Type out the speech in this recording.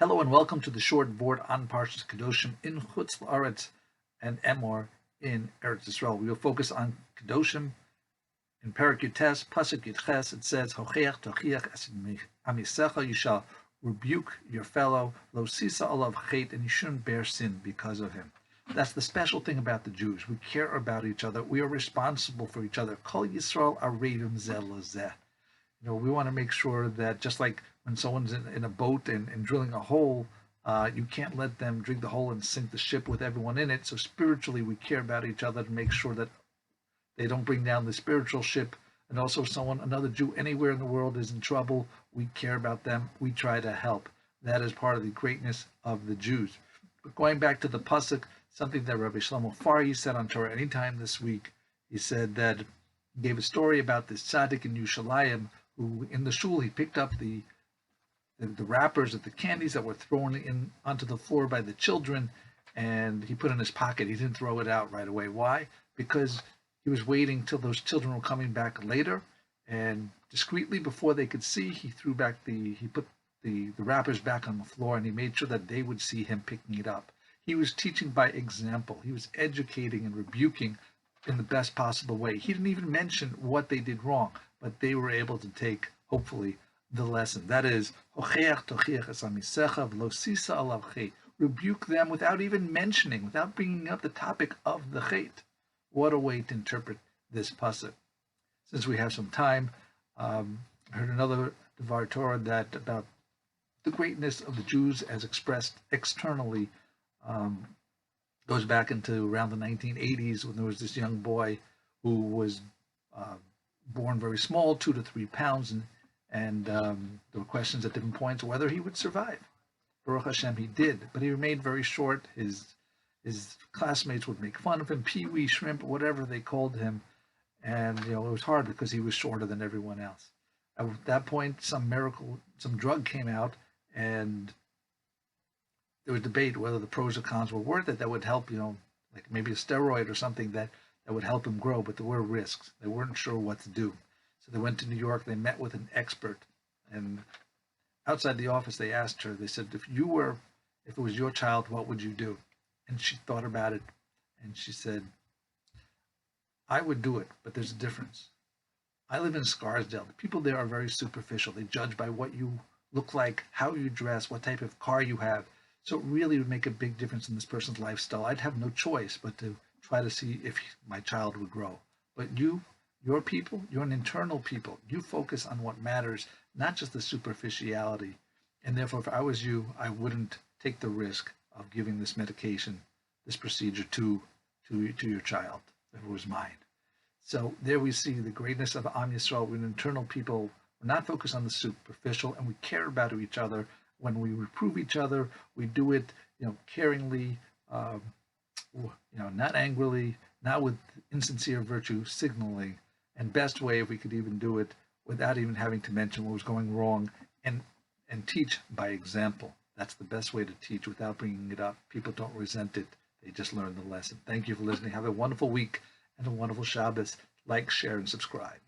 Hello and welcome to the short Vort on Parshas Kedoshim in Chutz La'aretz and Emor in Eretz Yisrael. We will focus on Kedoshim in Perek Yutes, Pasuk Yitches. It says, "Hocheach tochiach es amisecha." You shall rebuke your fellow, lo sisa alav chet, and you shouldn't bear sin because of him. That's the special thing about the Jews. We care about each other. We are responsible for each other. Kol Yisrael arevim zeh lezeh. We want to make sure that just like when someone's in a boat and drilling a hole, you can't let them dig the hole and sink the ship with everyone in it. So spiritually, we care about each other to make sure that they don't bring down the spiritual ship. And also another Jew anywhere in the world is in trouble, we care about them. We try to help. That is part of the greatness of the Jews. But going back to the pasuk, something that Rabbi Shlomo Farhi said on Torah Anytime this week, he said that he gave a story about this tzaddik in Yerushalayim who in the shul he picked up the wrappers of the candies that were thrown in onto the floor by the children, and he put it in his pocket. He didn't throw it out right away. Why? Because he was waiting till those children were coming back later, and discreetly before they could see, he put the wrappers back on the floor, and he made sure that they would see him picking it up. He was teaching by example. He was educating and rebuking in the best possible way. He didn't even mention what they did wrong, but they were able to take, hopefully, the lesson. That is, rebuke them without even mentioning, without bringing up the topic of the chet. What a way to interpret this pasuk. Since we have some time, I heard another Devar Torah that about the greatness of the Jews as expressed externally goes back into around the 1980s when there was this young boy who was born very small, 2 to 3 pounds, and there were questions at different points whether he would survive. Baruch Hashem, he did, but he remained very short. His classmates would make fun of him, pee-wee, shrimp, whatever they called him, and it was hard because he was shorter than everyone else. At that point, some drug came out, and there was debate whether the pros or cons were worth it. That would help, like maybe a steroid or something that would help him grow, but there were risks. They weren't sure what to do. So they went to New York, they met with an expert, and outside the office they asked her, they said, if it was your child, what would you do? And she thought about it, and she said, I would do it, but there's a difference. I live in Scarsdale. The people there are very superficial. They judge by what you look like, how you dress, what type of car you have. So it really would make a big difference in this person's lifestyle. I'd have no choice but to try to see if my child would grow. But your people, you're an internal people. You focus on what matters, not just the superficiality. And therefore, if I was you, I wouldn't take the risk of giving this medication, this procedure to your child, if it was mine. So there we see the greatness of Am Yisrael. We're an internal people. We're not focused on the superficial, and we care about each other. When we reprove each other, we do it, caringly, not angrily, not with insincere virtue signaling, and best way if we could even do it without even having to mention what was going wrong, and teach by example. That's the best way to teach without bringing it up. People don't resent it. They just learn the lesson. Thank you for listening. Have a wonderful week and a wonderful Shabbos. Like, share, and subscribe.